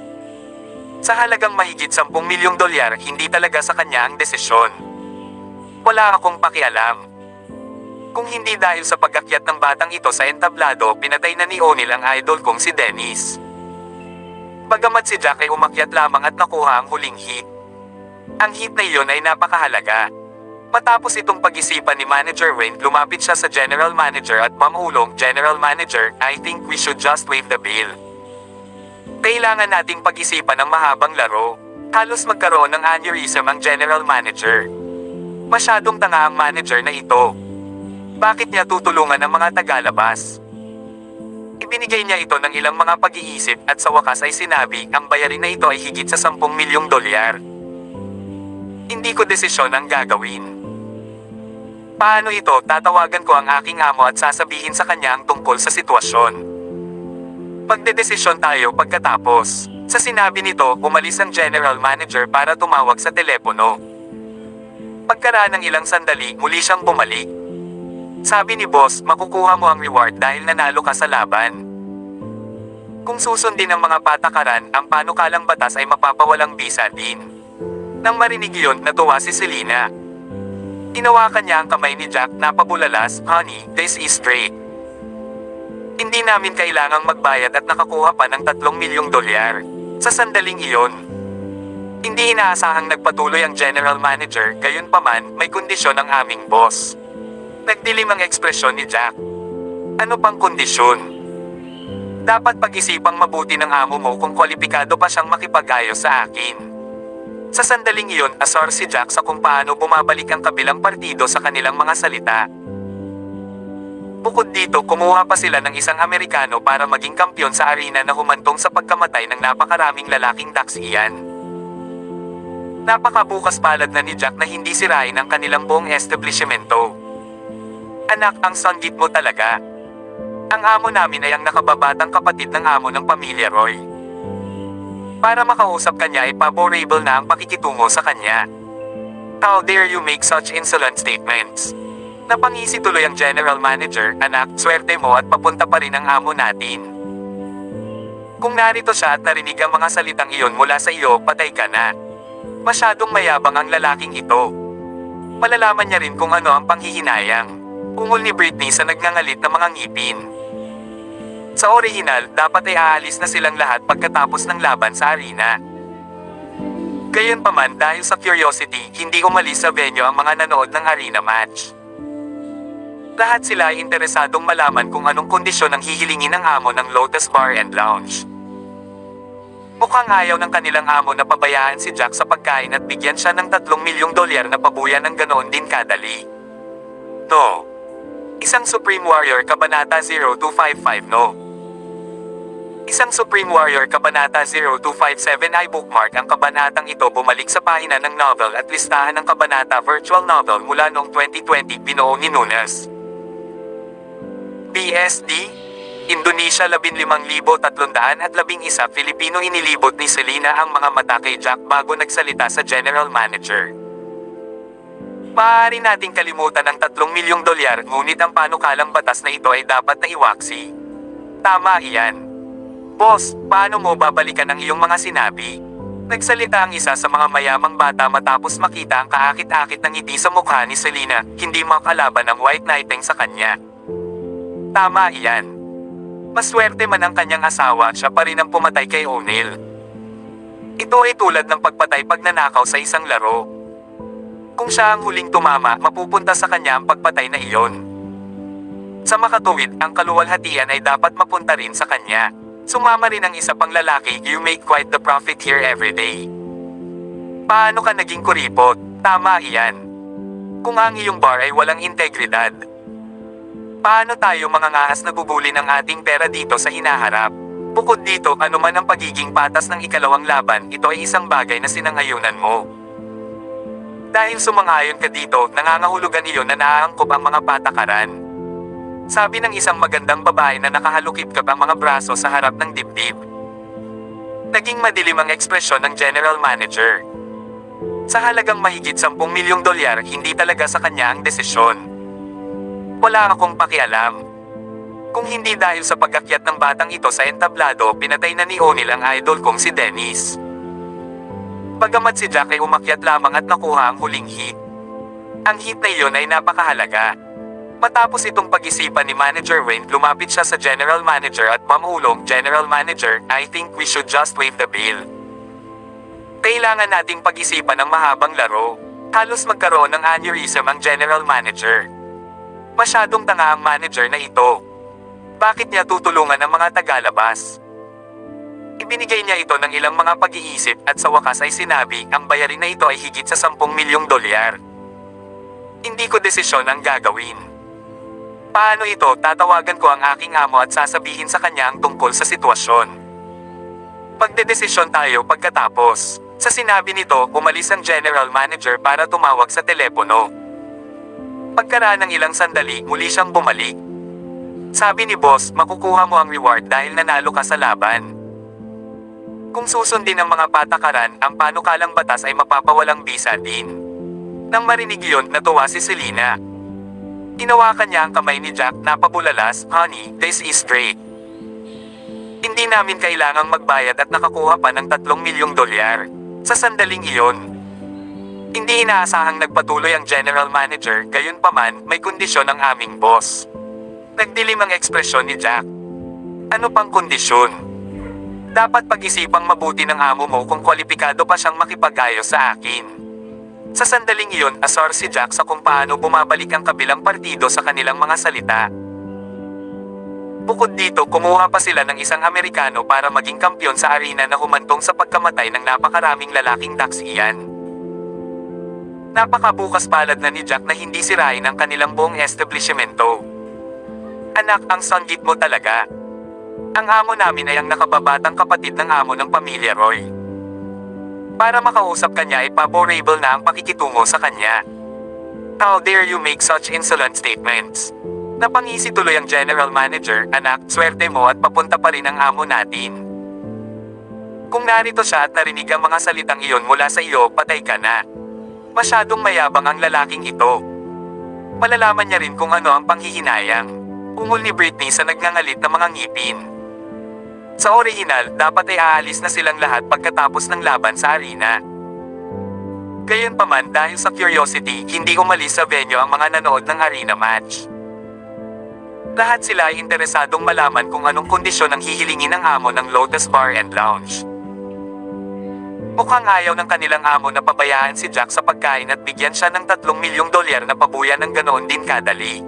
Sa halagang mahigit 10 milyong dolyar, hindi talaga sa kanya ang desisyon. Wala akong pakialam. Kung hindi dahil sa pag-akyat ng batang ito sa entablado, pinatay na ni O'Neil ang idol kong si Dennis. Bagamat si Jack ay umakyat lamang at nakuha ang huling hit. Ang hit na iyon ay napakahalaga. Matapos itong pag-isipan ni Manager Wayne, lumapit siya sa General Manager at mamulong, General Manager, I think we should just waive the bill. Kailangan nating pag-isipan ng mahabang laro. Halos magkaroon ng aneurysm ang General Manager. Masyadong tanga ang manager na ito. Bakit niya tutulungan ang mga tagalabas? Ibinigay niya ito ng ilang mga pag-iisip at sa wakas ay sinabi, ang bayarin na ito ay higit sa 10 milyong dolyar. Hindi ko desisyon ang gagawin. Paano ito? Tatawagan ko ang aking amo at sasabihin sa kanya ang tungkol sa sitwasyon. Pagdedesisyon tayo pagkatapos. Sa sinabi nito, umalis ang General Manager para tumawag sa telepono. Pagkaraan ng ilang sandali, muli siyang bumalik. Sabi ni boss, makukuha mo ang reward dahil nanalo ka sa laban. Kung susundin ang mga patakaran, ang panukalang batas ay mapapawalang bisa din. Nang marinig iyon, natuwa si Selena. Tinawakan niya ang kamay ni Jack na pabulalas, "Honey, this is great. Hindi namin kailangang magbayad at nakakuha pa ng 3 milyong dolyar." Sa sandaling iyon, hindi inaasahang nagpatuloy ang general manager, gayunpaman, may kondisyon ang aming boss. Nagdilim ang ekspresyon ni Jack. Ano pang kondisyon? Dapat pag-isipang mabuti ng amo mo kung kwalipikado pa siyang makipag-ayos sa akin. Sa sandaling iyon, asar si Jack sa kung paano bumabalik ang kabilang partido sa kanilang mga salita. Bukod dito, kumuha pa sila ng isang Amerikano para maging kampyon sa arena na humantong sa pagkamatay ng napakaraming lalaking daksiyan. Napakabukas palad na ni Jack na hindi sirain ang kanilang buong establishmento. Anak, ang sanggit mo talaga. Ang amo namin ay ang nakababatang kapatid ng amo ng pamilya Roy. Para makausap kanya ay favorable na ang pakikitungo sa kanya. How dare you make such insolent statements? Napangisi tuloy ang general manager, "Anak, swerte mo at papunta pa rin ang amo natin. Kung narito siya at narinig ang mga salitang iyon mula sa iyo, patay ka na. Masyadong mayabang ang lalaking ito. Malalaman niya rin kung ano ang panghihinayang." Ungol ni Britney sa nagngangalit na mga ngipin. Sa orihinal, dapat ay aalis na silang lahat pagkatapos ng laban sa arena. Gayunpaman, dahil sa curiosity, hindi umalis sa venue ang mga nanood ng arena match. Lahat sila ay interesadong malaman kung anong kondisyon ang hihilingin ng amo ng Lotus Bar and Lounge. Mukhang ayaw ng kanilang amo na pabayaan si Jack sa pagkain at bigyan siya ng 3 milyong dolyar na pabuyan ng ganoon din kadali. No. Isang Supreme Warrior Kabanata 0255 No. Isang Supreme Warrior Kabanata 0257 ay bookmark ang kabanatang ito, bumalik sa pahina ng novel at listahan ng kabanata virtual novel mula noong 2020 binuo ni Nunes. BSD, Indonesia 15,311 Filipino. Inilibot ni Selena ang mga mata kay Jack bago nagsalita sa general manager. Maaari nating kalimutan ang 3 milyong dolyar, ngunit ang panukalang batas na ito ay dapat na iwaksi. Tama iyan. Boss, paano mo babalikan ang iyong mga sinabi? Nagsalita ang isa sa mga mayamang bata matapos makita ang kaakit-akit ng ngiti sa mukha ni Selena, hindi makalaban ang white knighting sa kanya. Tama iyan. Maswerte man ang kanyang asawa, siya pa rin ang pumatay kay O'Neil. Ito ay tulad ng pagpatay pagnanakaw sa isang laro. Kung siya ang huling tumama, mapupunta sa kanya ang pagpatay na iyon. Sa makatuwid, ang kaluwalhatian ay dapat mapunta rin sa kanya. Sumama rin ang isa pang lalaki, "You make quite the profit here every day. Paano ka naging kuripot?" Tama iyan. Kung ang iyong bar ay walang integridad, paano tayo mga ngahas nabubuli ng ating pera dito sa hinaharap? Bukod dito, anuman ang pagiging patas ng ikalawang laban, ito ay isang bagay na sinangayunan mo. Dahil sumang-ayon ka dito, nangangahulugan iyon na naaangkop ang mga patakaran. Sabi ng isang magandang babae na nakahalukip-kap ang mga braso sa harap ng dibdib. Naging madilim ang ekspresyon ng general manager. Sa halagang mahigit 10 milyong dolyar, hindi talaga sa kanya ang desisyon. Wala akong pakialam. Kung hindi dahil sa pag-akyat ng batang ito sa entablado, pinatay na ni O'Neil ang idol kong si Dennis. Bagamat si Jack ay umakyat lamang at nakuha ang huling hit. Ang hit na iyon ay napakahalaga. Matapos itong pag-isipan ni Manager Wayne, lumapit siya sa General Manager at mamulong, "General Manager, I think we should just waive the bill. Kailangan nating pag-isipan ang mahabang laro." Halos magkaroon ng aneurysm ang General Manager. Masyadong tanga ang manager na ito. Bakit niya tutulungan ang mga tagalabas? Ibinigay niya ito ng ilang mga pag-iisip at sa wakas ay sinabi, ang bayarin na ito ay higit sa 10 milyong dolyar. Hindi ko desisyon ang gagawin. Paano ito? Tatawagan ko ang aking amo at sasabihin sa kanya ang tungkol sa sitwasyon. Pagdedesisyon tayo pagkatapos. Sa sinabi nito, umalis ang general manager para tumawag sa telepono. Pagkaraan ng ilang sandali, muli siyang bumalik. Sabi ni boss, makukuha mo ang reward dahil nanalo ka sa laban. Kung susundin ang mga patakaran, ang panukalang batas ay mapapawalang bisa din. Nang marinig iyon, natuwa si Selena. Tinawakan niya ang kamay ni Jack na pabulalas, "Honey, this is great. Hindi namin kailangang magbayad at nakakuha pa ng 3 milyong dolyar." Sa sandaling iyon, Hindi inaasahang nagpatuloy ang general manager, gayunpaman, may kondisyon ang aming boss. Nagdilim ang ekspresyon ni Jack. Ano pang kondisyon? Dapat pag-isipang mabuti ng amo mo kung kwalipikado pa siyang makipag-ayos sa akin. Sa sandaling iyon, asar si Jack sa kung paano bumabalik ang kabilang partido sa kanilang mga salita. Bukod dito, kumuha pa sila ng isang Amerikano para maging kampyon sa arena na humantong sa pagkamatay ng napakaraming lalaking daksiyan. Napakabukas palad na ni Jack na hindi sirain ang kanilang buong establishmento. Anak, ang sanggit mo talaga. Ang amo namin ay ang nakababatang kapatid ng amo ng pamilya Roy. Para makausap kanya ay favorable na ang pakikitungo sa kanya. How dare you make such insolent statements? Napangisi tuloy ang general manager, anak, swerte mo at papunta pa rin ang amo natin. Kung narito siya at narinig ang mga salitang iyon mula sa iyo, patay ka na. Masyadong mayabang ang lalaking ito. Malalaman niya rin kung ano ang panghihinayang. Ungol ni Britney sa nagngangalit na mga ngipin. Sa orihinal, dapat ay aalis na silang lahat pagkatapos ng laban sa arena. Gayunpaman, dahil sa curiosity, hindi umalis sa venue ang mga nanood ng arena match. Lahat sila ay interesadong malaman kung anong kondisyon ang hihilingin ng amo ng Lotus Bar and Lounge. Mukhang ayaw ng kanilang amo na pabayaan si Jack sa pagkain at bigyan siya ng $3 milyong na pabuya ng ganoon din kadali.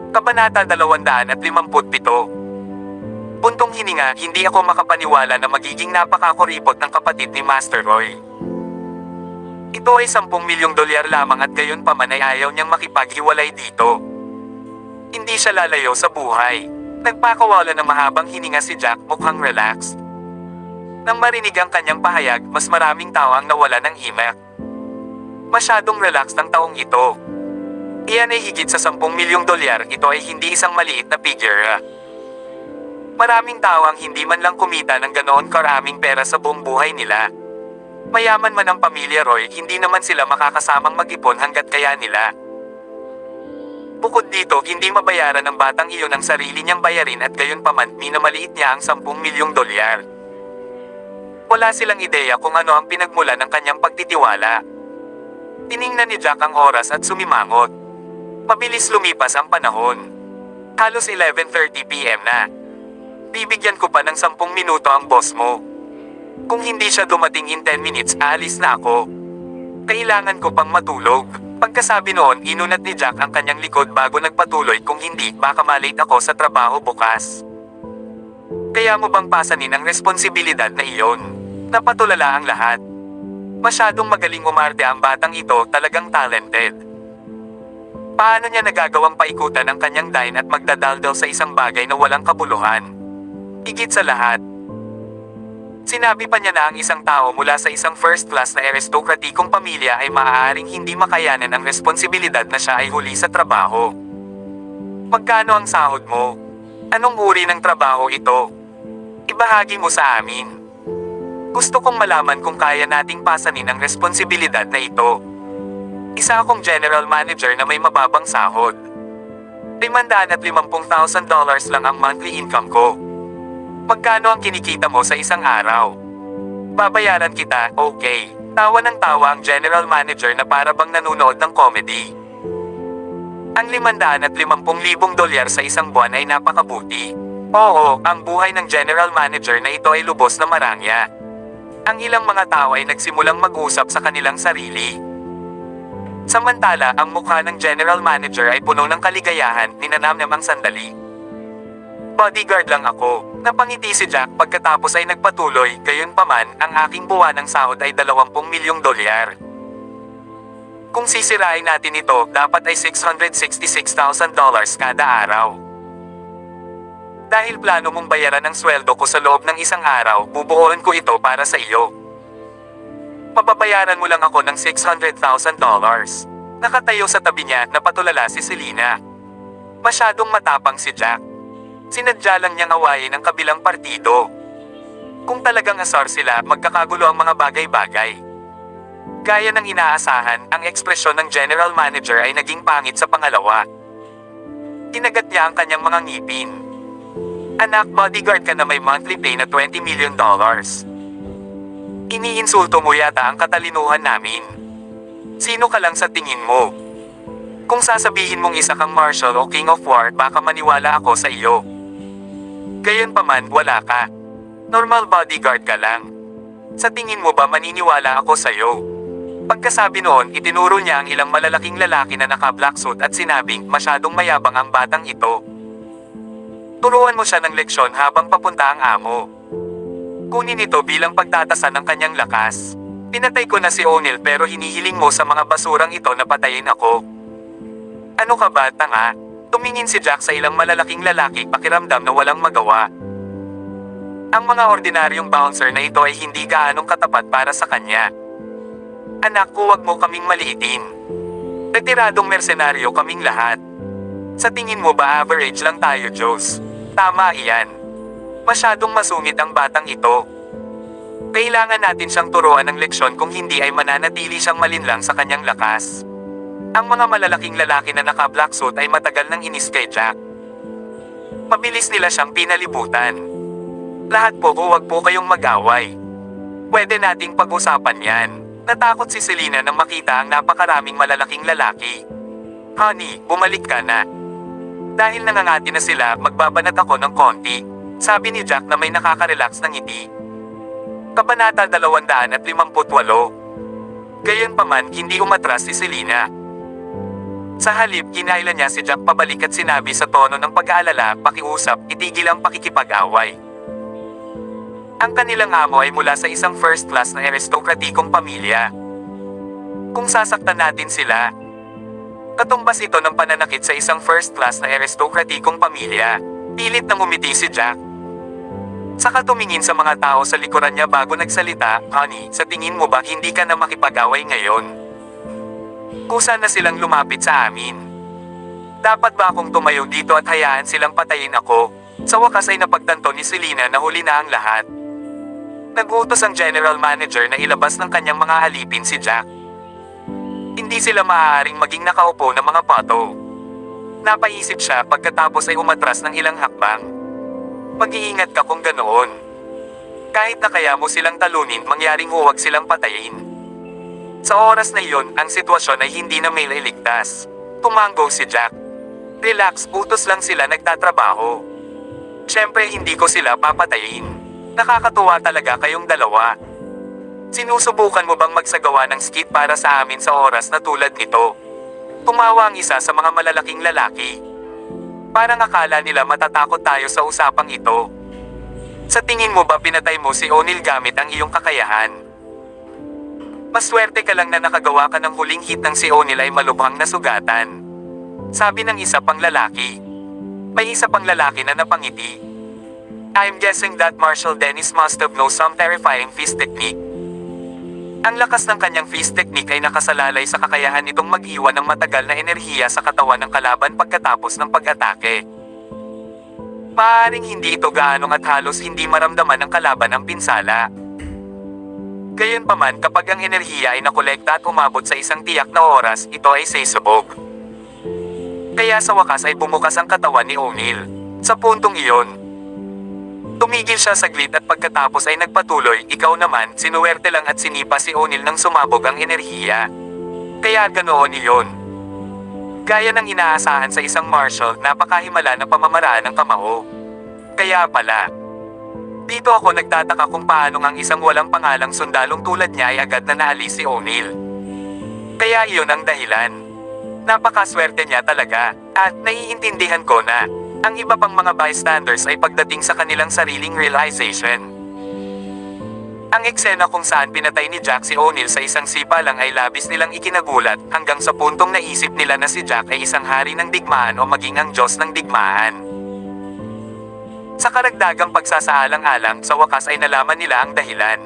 Kabanata 257. Buntong hininga, hindi ako makapaniwala na magiging napakakuripot ng kapatid ni Master Roy. Ito ay $10 milyong lamang at gayon pa man ay ayaw niyang makipaghiwalay dito. Hindi siya lalayo sa buhay. Nagpakawala ng mahabang hininga si Jack, mukhang relaxed. Nang marinig ang kanyang pahayag, mas maraming tao ang nawala ng imak. Masyadong relaxed ang taong ito. Iyan ay higit sa $10 milyong, ito ay hindi isang maliit na figure. Maraming tao ang hindi man lang kumita ng ganoon karaming pera sa buong buhay nila. Mayaman man ang pamilya Roy, hindi naman sila makakasamang mag-ipon hanggat kaya nila. Bukod dito, hindi mabayaran ng batang iyon ang sarili niyang bayarin at gayon paman, minamaliit niya ang $10 milyong. Wala silang ideya kung ano ang pinagmula ng kanyang pagtitiwala. Tiningnan ni Jack ang oras at sumimangot. Mabilis lumipas ang panahon. Halos 11:30 PM na. Bibigyan ko pa ng 10 minuto ang boss mo. Kung hindi siya dumating in 10 minutes, aalis na ako. Kailangan ko pang matulog. Pagkasabi noon, inunat ni Jack ang kanyang likod bago nagpatuloy, kung hindi, baka malate ako sa trabaho bukas. Kaya mo bang pasanin ang responsibilidad na iyon? Napatulala ang lahat. Masyadong magaling umarte ang batang ito, talagang talented. Paano niya nagagawang paikutan ang kanyang dine at magdadaldal sa isang bagay na walang kabuluhan? Higit sa lahat, sinabi pa niya na ang isang tao mula sa isang first-class na aristokratikong pamilya ay maaaring hindi makayanan ang responsibilidad na siya ay huli sa trabaho. Magkano ang sahod mo? Anong uri ng trabaho ito? Ibahagi mo sa amin. Gusto kong malaman kung kaya nating pasanin ang responsibilidad na ito. Isa akong general manager na may mababang sahod. $550,000 lang ang monthly income ko. Magkano ang kinikita mo sa isang araw? Babayaran kita, okay. Tawa ng tawa ang general manager na para bang nanonood ng comedy. Ang $550,000 sa isang buwan ay napakabuti. Oo, ang buhay ng general manager na ito ay lubos na marangya. Ang ilang mga tao ay nagsimulang mag-usap sa kanilang sarili. Samantala, ang mukha ng general manager ay puno ng kaligayahan, ninanamnam ang sandali. Bodyguard lang ako. Napangiti si Jack pagkatapos ay nagpatuloy, gayunpaman, ang aking buwanang sahod ay $20 milyong. Kung sisirain natin ito, dapat ay $666,000 kada araw. Dahil plano mong bayaran ang sweldo ko sa loob ng isang araw, bubuuan ko ito para sa iyo. Pababayaran mo lang ako ng $600,000. Nakatayo sa tabi niya, napatulala si Selena. Masyadong matapang si Jack. Sinadya lang niyang awayin ang kabilang partido. Kung talagang asar sila, magkakagulo ang mga bagay-bagay. Gaya ng inaasahan, ang ekspresyon ng general manager ay naging pangit sa pangalawa. Kinagat niya ang kanyang mga ngipin. Anak, bodyguard ka na may monthly pay na $20 million. Iniinsulto mo yata ang katalinuhan namin. Sino ka lang sa tingin mo? Kung sasabihin mong isa kang Marshal o King of War, baka maniwala ako sa iyo. Gayunpaman, wala ka. Normal bodyguard ka lang. Sa tingin mo ba maniniwala ako sa iyo? Pagkasabi noon, itinuro niya ang ilang malalaking lalaki na naka-black suit at sinabing masyadong mayabang ang batang ito. Turuan mo siya ng leksyon habang papunta ang amo. Kunin ito bilang pagtatasan ng kanyang lakas. Pinatay ko na si O'Neil pero hinihiling mo sa mga basurang ito na patayin ako. Ano ka ba, tanga? Tumingin si Jack sa ilang malalaking lalaki, pakiramdam na walang magawa. Ang mga ordinaryong bouncer na ito ay hindi gaanong katapat para sa kanya. Anak, huwag mo kaming maliitin. Retiradong mersenaryo kaming lahat. Sa tingin mo ba average lang tayo, Diyos? Tama iyan. Masyadong masungit ang batang ito. Kailangan natin siyang turuan ng leksyon, kung hindi ay mananatili siyang malinlang sa kanyang lakas. Ang mga malalaking lalaki na naka-black suit ay matagal nang inis kay Jack. Mabilis nila siyang pinalibutan. Lahat po, huwag po kayong mag-away. Pwede nating pag-usapan yan. Natakot si Selena nang makita ang napakaraming malalaking lalaki. Honey, bumalik ka na. Dahil nangangati na sila, magbabanat ako ng konti. Sabi ni Jack na may nakaka-relax ng ngiti. Kabanata 258. Gayunpaman, hindi umatras si Selena. Sa halip, kinailan niya si Jack pabalik at sinabi sa tono ng pag-aalala, pakiusap, itigil ang pakikipag-away. Ang kanilang amo ay mula sa isang first class na aristokratikong pamilya. Kung sasaktan natin sila, katumbas ito ng pananakit sa isang first class na aristokratikong pamilya. Pilit na ngumiti si Jack. Saka tumingin sa mga tao sa likuran niya bago nagsalita, Honey, sa tingin mo ba hindi ka na makipag-away ngayon? Kusa na silang lumapit sa amin. Dapat ba akong tumayo dito at hayaan silang patayin ako? Sa wakas ay napagtanto ni Selena na huli na ang lahat. Nagutos ang general manager na ilabas ng kanyang mga alipin si Jack. Hindi sila maaaring maging nakaupo ng mga pato. Napaisip siya pagkatapos ay umatras ng ilang hakbang. Mag-iingat ka kung ganoon. Kahit na kaya mo silang talunin, mangyaring huwag silang patayin. Sa oras na iyon, ang sitwasyon ay hindi na may iligtas. Tumango si Jack. Relax, utos lang sila nagtatrabaho. Siyempre hindi ko sila papatayin. Nakakatuwa talaga kayong dalawa. Sinusubukan mo bang magsagawa ng skit para sa amin sa oras na tulad nito? Tumawa ang isa sa mga malalaking lalaki. Parang akala nila matatakot tayo sa usapang ito. Sa tingin mo ba pinatay mo si O'Neil gamit ang iyong kakayahan? Maswerte ka lang na nakagawa ka ng huling hit ng si O'Neil ay malubhang nasugatan. Sabi ng isa pang lalaki. May isa pang lalaki na napangiti. I'm guessing that Marshal Dennis must have known some terrifying fist technique. Ang lakas ng kanyang fist technique ay nakasalalay sa kakayahan nitong mag-iwan ng matagal na enerhiya sa katawan ng kalaban pagkatapos ng pag-atake. Maaaring hindi ito gaanong at halos hindi maramdaman ng kalaban ang pinsala. Gayunpaman, kapag ang enerhiya ay nakolekta at umabot sa isang tiyak na oras, ito ay sesabog. Kaya sa wakas ay bumukas ang katawan ni O'Neil. Sa puntong iyon, tumigil siya saglit at pagkatapos ay nagpatuloy, ikaw naman, sinuwerte lang at sinipa si O'Neil nang sumabog ang enerhiya. Kaya ganoon iyon. Gaya ng inaasahan sa isang marshal, napakahimala na pamamaraan ng kamao. Kaya pala, dito ako nagtataka kung paano ang isang walang pangalang sundalong tulad niya ay agad na naalis si O'Neil. Kaya iyon ang dahilan. Napakaswerte niya talaga, at naiintindihan ko na ang iba pang mga bystanders ay pagdating sa kanilang sariling realization. Ang eksena kung saan pinatay ni Jack si O'Neil sa isang sipa lang ay labis nilang ikinagulat, hanggang sa puntong naisip nila na si Jack ay isang hari ng digmaan o maging ang Diyos ng digmaan. Sa karagdagang pagsasaalang-alang, sa wakas ay nalaman nila ang dahilan.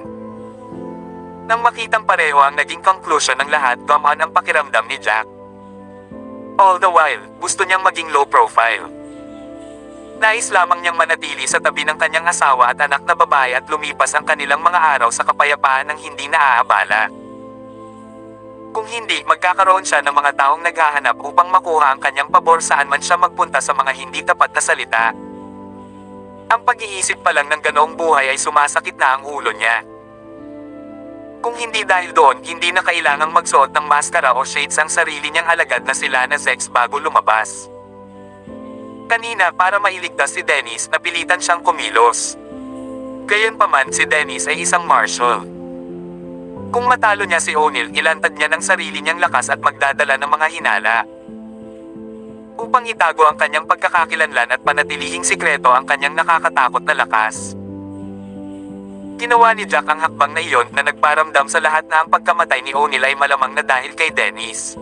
Nang makitang pareho ang naging conclusion ng lahat, gumaan ang pakiramdam ni Jack. All the while, gusto niyang maging low profile. Nais lamang niyang manatili sa tabi ng kanyang asawa at anak na babae at lumipas ang kanilang mga araw sa kapayapaan ng hindi naaabala. Kung hindi, magkakaroon siya ng mga taong naghahanap upang makuha ang kanyang pabor saan man siya magpunta sa mga hindi tapat na salita. Ang pag-iisip pa lang ng ganoong buhay ay sumasakit na ang ulo niya. Kung hindi dahil doon, hindi na kailangang magsuot ng maskara o shades ang sarili niyang alagad na sila na Zex bago lumabas. Kanina para mailigtas si Dennis, napilitan siyang kumilos. Gayunpaman si Dennis ay isang marshal. Kung matalo niya si O'Neil, ilantad niya ng sarili niyang lakas at magdadala ng mga hinala. Upang itago ang kanyang pagkakakilanlan at panatilihing sikreto ang kanyang nakakatakot na lakas. Ginawa ni Jack ang hakbang na iyon na nagparamdam sa lahat na ang pagkamatay ni O'Neil ay malamang na dahil kay Dennis.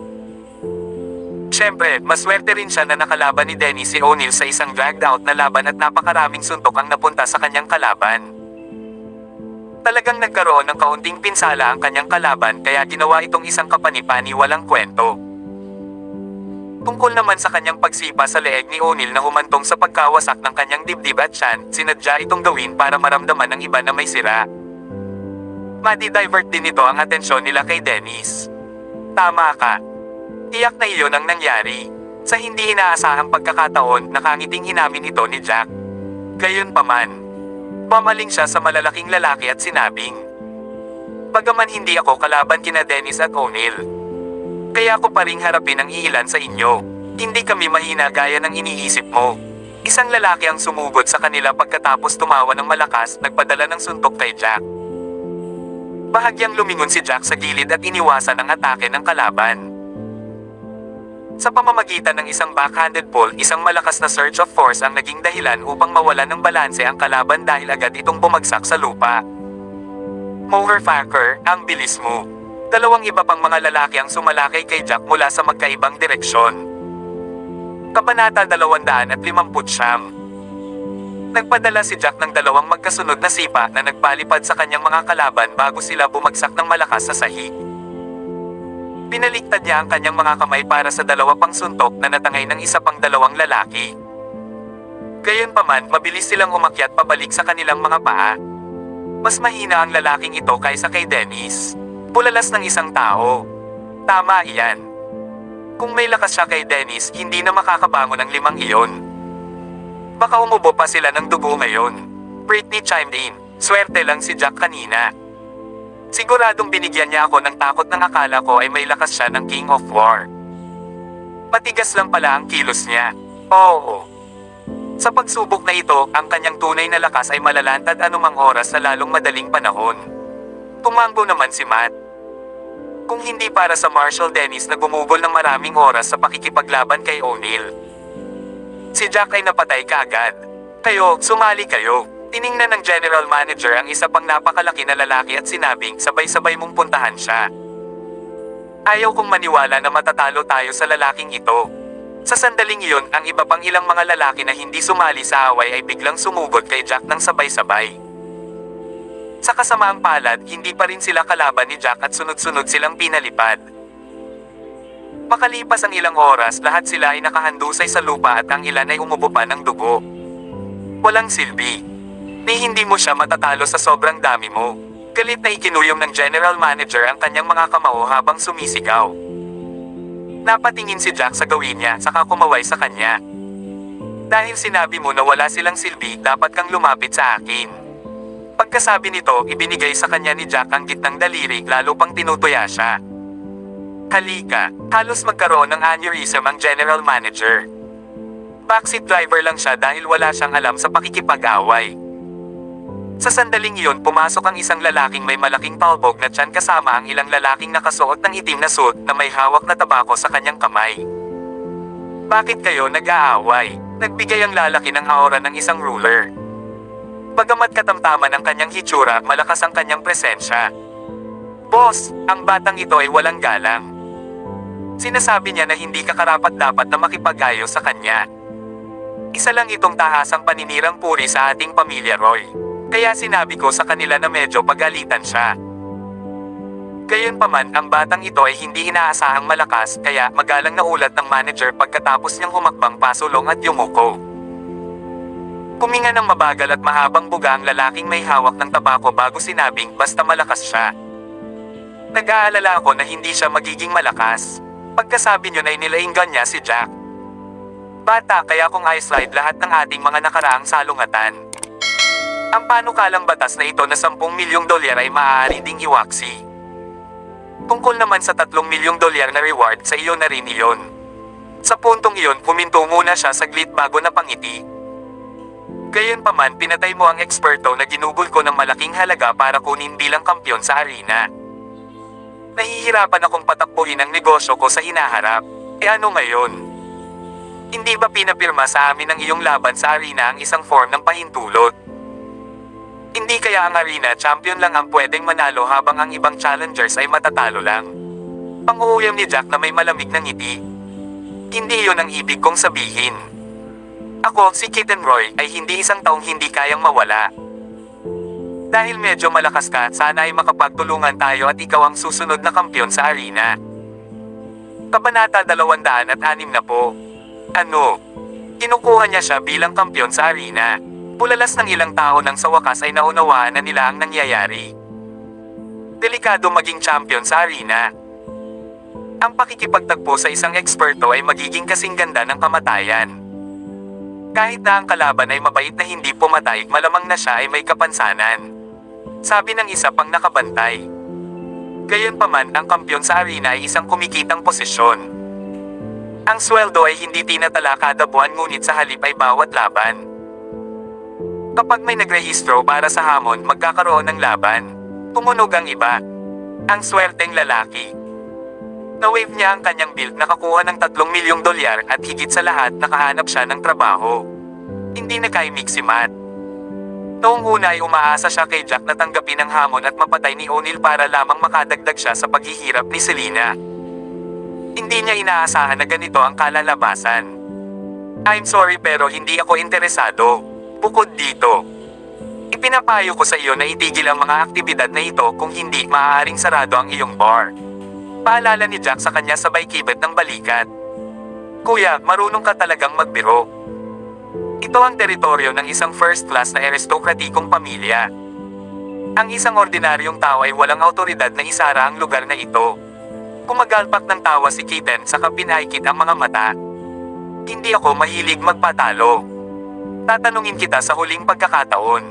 Siyempre, maswerte rin siya na nakalaban ni Dennis si O'Neil sa isang dragged out na laban at napakaraming suntok ang napunta sa kanyang kalaban. Talagang nagkaroon ng kaunting pinsala ang kanyang kalaban kaya ginawa itong isang kapanipani walang kwento. Tungkol naman sa kanyang pagsipa sa leeg ni O'Neil na humantong sa pagkawasak ng kanyang dibdib at tiyan, sinadya itong gawin para maramdaman ng iba na may sira. Madi-divert din ito ang atensyon nila kay Dennis. Tama ka. Tiyak na iyon ang nangyari. Sa hindi inaasahang pagkakataon, nakangiting inamin ito ni Jack. Gayunpaman, pamaling siya sa malalaking lalaki at sinabing, "Bagaman hindi ako kalaban kina Dennis at O'Neil, kaya ko pa ring harapin ang iilan sa inyo. Hindi kami mahina gaya ng iniisip mo." Isang lalaki ang sumugod sa kanila pagkatapos tumawa ng malakas, nagpadala ng suntok kay Jack. Bahagyang lumingon si Jack sa gilid at iniwasan ang atake ng kalaban. Sa pamamagitan ng isang backhanded pull, isang malakas na surge of force ang naging dahilan upang mawalan ng balanse ang kalaban dahil agad itong bumagsak sa lupa. Motherfucker, ang bilis mo. Dalawang iba pang mga lalaki ang sumalakay kay Jack mula sa magkaibang direksyon. Kabanata 259. Nagpadala si Jack ng dalawang magkasunod na sipa na nagpalipad sa kanyang mga kalaban bago sila bumagsak ng malakas sa sahig. Pinaliktad niya ang kanyang mga kamay para sa dalawa pang suntok na natangay ng isa pang dalawang lalaki. Gayunpaman, mabilis silang umakyat pabalik sa kanilang mga paa. Mas mahina ang lalaking ito kaysa kay Dennis. Bulalas ng isang tao. Tama iyan. Kung may lakas siya kay Dennis, hindi na makakabangon ang limang iyon. Baka umubo pa sila ng dugo ngayon. Britney chimed in. Swerte lang si Jack kanina. Siguradong binigyan niya ako ng takot nang akala ko ay may lakas siya ng King of War. Patigas lang pala ang kilos niya. Oo. Sa pagsubok na ito, ang kanyang tunay na lakas ay malalantad anumang oras sa lalong madaling panahon. Tumango naman si Matt. Kung hindi para sa Marshal Dennis na gumugol ng maraming oras sa pakikipaglaban kay O'Neil, si Jack ay napatay kaagad. Kayo, sumali kayo. Tiningnan ng general manager ang isa pang napakalaki na lalaki at sinabing sabay-sabay mong puntahan siya. Ayaw kong maniwala na matatalo tayo sa lalaking ito. Sa sandaling iyon, ang iba pang ilang mga lalaki na hindi sumali sa away ay biglang sumugod kay Jack ng sabay-sabay. Sa kasamaang palad, hindi pa rin sila kalaban ni Jack at sunod-sunod silang pinalipad. Makalipas ang ilang oras, lahat sila ay nakahandusay sa lupa at ang ilan ay umubo pa ng dugo. Walang silbi. Ni hindi mo siya matatalo sa sobrang dami mo. Galit na ikinuyom ng general manager ang kanyang mga kamao habang sumisigaw. Napatingin si Jack sa gawin niya, saka kumaway sa kanya. Dahil sinabi mo na wala silang silbi, dapat kang lumapit sa akin. Pagkasabi nito, ibinigay sa kanya ni Jack ang gitnang daliri, lalo pang tinutuya siya. Halika, halos magkaroon ng aneurysm ang general manager. Backseat driver lang siya dahil wala siyang alam sa pakikipag-away. Sa sandaling iyon, pumasok ang isang lalaking may malaking palbog na tiyan kasama ang ilang lalaking nakasuot ng itim na suit na may hawak na tabako sa kanyang kamay. Bakit kayo nag-aaway? Nagbigay ang lalaki ng aura ng isang ruler. Bagamat katamtaman ang kanyang hitsura, malakas ang kanyang presensya. Boss, ang batang ito ay walang galang. Sinasabi niya na hindi ka karapat-dapat na makipag-ayo sa kanya. Isa lang itong tahasang paninirang puri sa ating pamilya, Roy. Kaya sinabi ko sa kanila na medyo pagalitan siya. Gayunpaman, ang batang ito ay hindi inaasahang malakas, kaya magalang na ulat ng manager pagkatapos niyang humakbang pasulong at yumuko. Kuminga ng mabagal at mahabang buga ang lalaking may hawak ng tabako bago sinabing basta malakas siya. Nag-aalala ako na hindi siya magiging malakas. Pagkasabi niyo na inilainggan niya si Jack. Bata, kaya kung i-slide lahat ng ating mga nakaraang salungatan. Ang panukalang batas na ito na $10 milyong ay maaari ding iwaksi. Tungkol naman sa 3 milyong dolyar na reward sa iyo na rin iyon. Sa puntong iyon puminto muna siya saglit bago napangiti. Gayunpaman pinatay mo ang eksperto na ginugol ko ng malaking halaga para kunin bilang kampyon sa arena. Nahihirapan akong patakbuhin ang negosyo ko sa hinaharap. E ano ngayon? Hindi ba pinapirma sa amin ang iyong laban sa arena ang isang form ng pahintulot? Hindi kaya ang arena champion lang ang pwedeng manalo habang ang ibang challengers ay matatalo lang? Pang-uuyam ni Jack na may malamig na ngiti. Hindi iyon ang ibig kong sabihin. Ako, si Kitten Roy, ay hindi isang taong hindi kayang mawala. Dahil medyo malakas ka, sana ay makapagtulungan tayo at ikaw ang susunod na kampyon sa arena. Kabanata 206 na po. Ano? Kinukuha niya siya bilang kampyon sa arena. Pulalas ng ilang tao nang sa wakas ay naunawaan na nila ang nangyayari. Delikado maging champion sa arena. Ang pakikipagtagpo sa isang eksperto ay magiging kasing ganda ng kamatayan. Kahit na ang kalaban ay mabait na hindi pumatay, malamang na siya ay may kapansanan. Sabi ng isa pang nakabantay. Gayunpaman, ang kampyon sa arena ay isang kumikitang posisyon. Ang sweldo ay hindi tinatala kada buwan ngunit sa halip ay bawat laban. Kapag may nagrehistro para sa hamon, magkakaroon ng laban. Tumunog ang iba. Ang swerteng lalaki. Na-wave niya ang kanyang build, nakakuha ng 3 milyong dolyar at higit sa lahat nakahanap siya ng trabaho. Hindi na kaimik si Matt. Noong una ay umaasa siya kay Jack na tanggapin ang hamon at mapatay ni O'Neil para lamang makadagdag siya sa paghihirap ni Selena. Hindi niya inaasahan na ganito ang kalalabasan. I'm sorry pero hindi ako interesado. Bukod dito, ipinapayo ko sa iyo na itigil ang mga aktibidad na ito kung hindi maaaring sarado ang iyong bar. Paalala ni Jack sa kanya sabay kibet ng balikat. Kuya, marunong ka talagang magbiro. Ito ang teritoryo ng isang first class na aristokratikong pamilya. Ang isang ordinaryong tao ay walang autoridad na isara ang lugar na ito. Kumagalpak ng tawa si Kitten saka pinaikit ang mga mata. Hindi ako mahilig magpatalo. Tatanungin kita sa huling pagkakataon.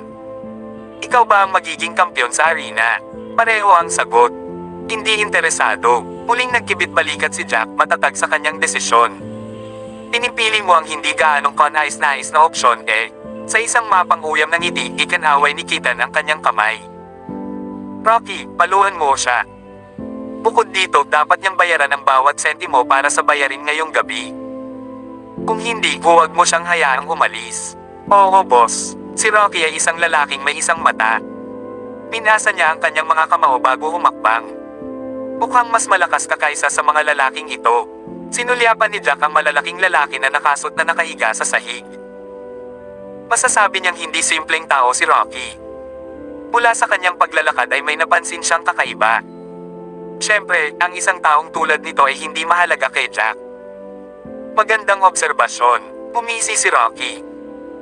Ikaw ba ang magiging kampyon sa arena? Pareho ang sagot. Hindi interesado. Muling nagkibit balikat si Jack, matatag sa kanyang desisyon. Pinipili mo ang hindi gaanong kanais-nais na opsyon sa isang mapang uyam ng ngiti, ikanaway ni Kitten ang kanyang kamay. Rocky, paluhan mo siya. Bukod dito, dapat niyang bayaran ang bawat sentimo para sa bayarin ngayong gabi. Kung hindi, huwag mo siyang hayaang umalis. Oo, boss. Si Rocky ay isang lalaking may isang mata. Pinasa niya ang kanyang mga kamao bago humakbang. Mukhang mas malakas ka kaysa sa mga lalaking ito. Sinulyapan ni Jack ang malalaking lalaki na nakasot na nakahiga sa sahig. Masasabi niyang hindi simpleng tao si Rocky. Mula sa kanyang paglalakad ay may napansin siyang kakaiba. Siyempre, ang isang taong tulad nito ay hindi mahalaga kay Jack. Magandang obserbasyon. Umisi si Rocky.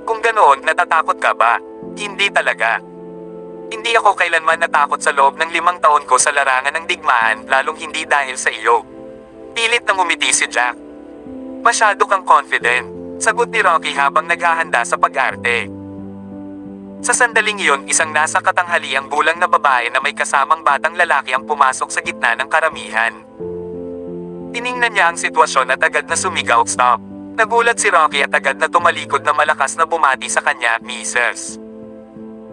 Kung ganoon, natatakot ka ba? Hindi talaga. Hindi ako kailanman natakot sa loob ng 5 taon ko sa larangan ng digmaan, lalong hindi dahil sa iyo. Pilit nang umiti si Jack. Masyado kang confident, sagot ni Rocky habang naghahanda sa pag-arte. Sa sandaling iyon, isang nasa katanghaliang gulang na babae na may kasamang batang lalaki ang pumasok sa gitna ng karamihan. Tiningnan niya ang sitwasyon at agad na sumigaw, "Stop!" Nagulat si Rocky at agad na tumalikod na malakas na bumati sa kanya, "Mrs.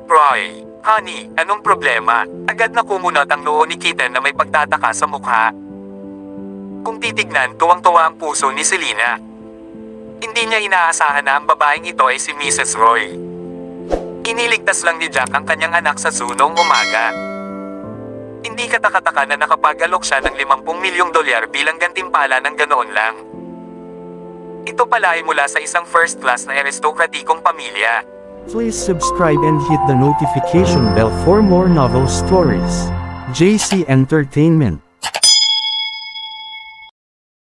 Roy, honey, anong problema?" Agad na kumunot ang noo ni Kitten na may pagtataka sa mukha. Kung titignan, tuwang-tuwa ang puso ni Selena. Hindi niya inaasahan na ang babaeng ito ay si Mrs. Roy. Iniligtas lang ni Jack ang kanyang anak sa zoo noong umaga. Hindi katakataka na nakapag-alok siya ng 50 milyong dolyar bilang gantimpala ng ganoon lang. Ito pala ay mula sa isang first class na aristokratikong pamilya. Please subscribe and hit the notification bell for more novel stories. JC Entertainment.